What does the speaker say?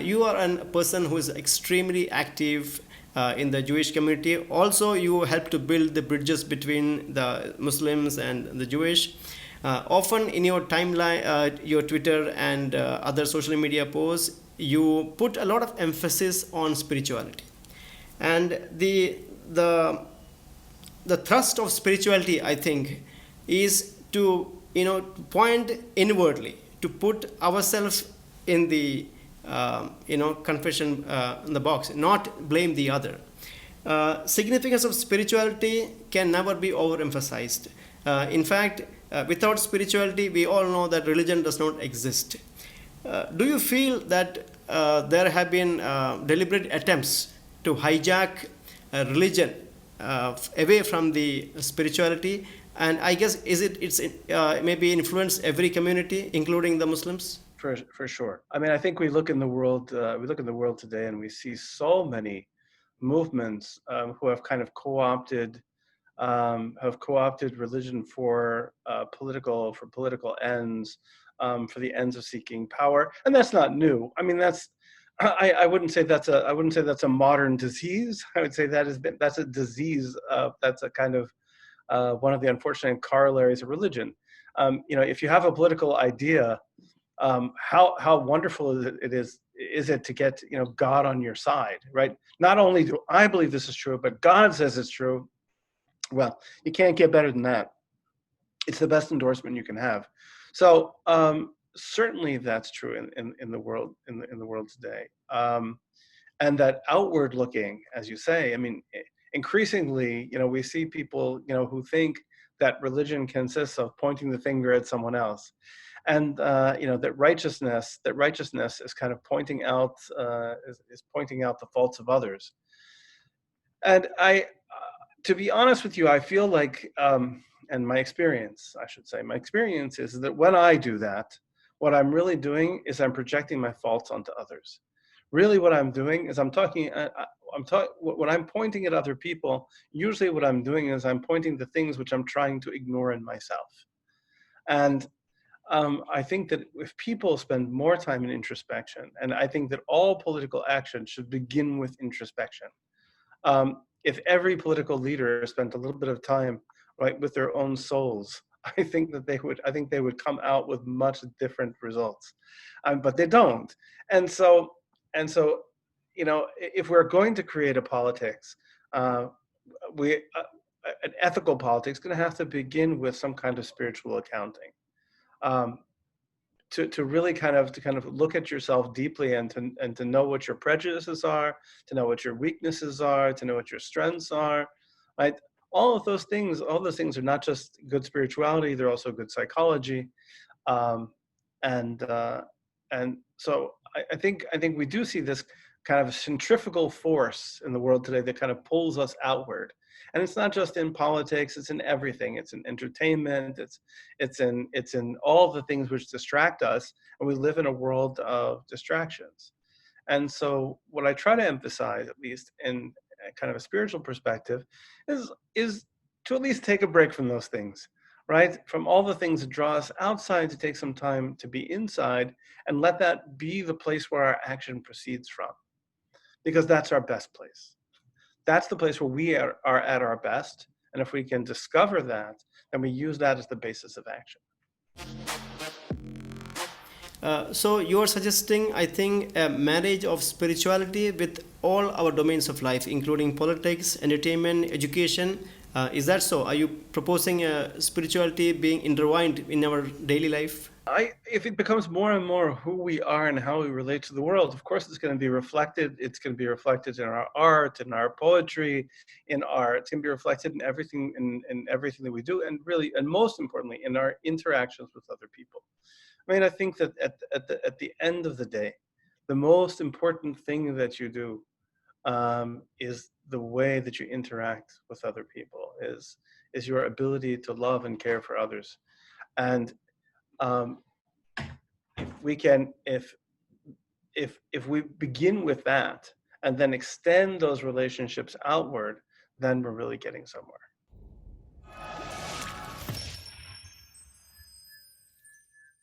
you are a person who is extremely active in the Jewish community. Also, you help to build the bridges between the Muslims and the Jewish. Often in your timeline, your Twitter and other social media posts, you put a lot of emphasis on spirituality, and the the thrust of spirituality, I think, is to point inwardly, to put ourselves in the confession in the box, not blame the other. Significance of spirituality can never be overemphasized. In fact, without spirituality, we all know that religion does not exist. Do you feel that there have been deliberate attempts to hijack religion away from the spirituality? And I guess it's maybe influenced every community, including the Muslims. For sure. I mean, I think we look in the world. We look in the world today, and we see so many movements who have kind of co-opted religion for political ends, for the ends of seeking power, and that's not new. I mean, I wouldn't say that's a modern disease. I would say that's a disease. That's a kind of one of the unfortunate corollaries of religion. If you have a political idea, how wonderful is it to get God on your side, right? Not only do I believe this is true, but God says it's true. Well, you can't get better than that. It's the best endorsement you can have. So certainly that's true in the world today. And that outward looking, as you say, I mean, increasingly, we see people, who think that religion consists of pointing the finger at someone else, and that righteousness is kind of pointing out the faults of others. And to be honest with you, I feel like, and my experience is that when I do that, what I'm really doing is I'm projecting my faults onto others. Really, what I'm doing is when I'm pointing at other people. Usually, what I'm doing is I'm pointing to things which I'm trying to ignore in myself. And I think that if people spend more time in introspection, and I think that all political action should begin with introspection. If every political leader spent a little bit of time, right, with their own souls, I think they would come out with much different results, but they don't. And so, if we're going to create a politics, an ethical politics, going to have to begin with some kind of spiritual accounting. To really kind of look at yourself deeply, and to know what your prejudices are, to know what your weaknesses are, to know what your strengths are, right? All those things are not just good spirituality; they're also good psychology, and so I think we do see this kind of centrifugal force in the world today that kind of pulls us outward. And it's not just in politics, it's in everything. It's in entertainment, it's in all the things which distract us, and we live in a world of distractions. And so what I try to emphasize, at least in a kind of a spiritual perspective, is to at least take a break from those things, right? From all the things that draw us outside, to take some time to be inside, and let that be the place where our action proceeds from. Because that's our best place. That's the place where we are at our best. And if we can discover that, then we use that as the basis of action. So you are suggesting, I think, a marriage of spirituality with all our domains of life, including politics, entertainment, education. Is that so? Are you proposing spirituality being intertwined in our daily life? If it becomes more and more who we are and how we relate to the world, of course it's going to be reflected. It's going to be reflected in our art, in our poetry, it's going to be reflected in everything, in everything that we do, and really, and most importantly, in our interactions with other people. I mean, I think that at the end of the day, the most important thing that you do is the way that you interact with other people, is your ability to love and care for others. And if we begin with that and then extend those relationships outward, then we're really getting somewhere.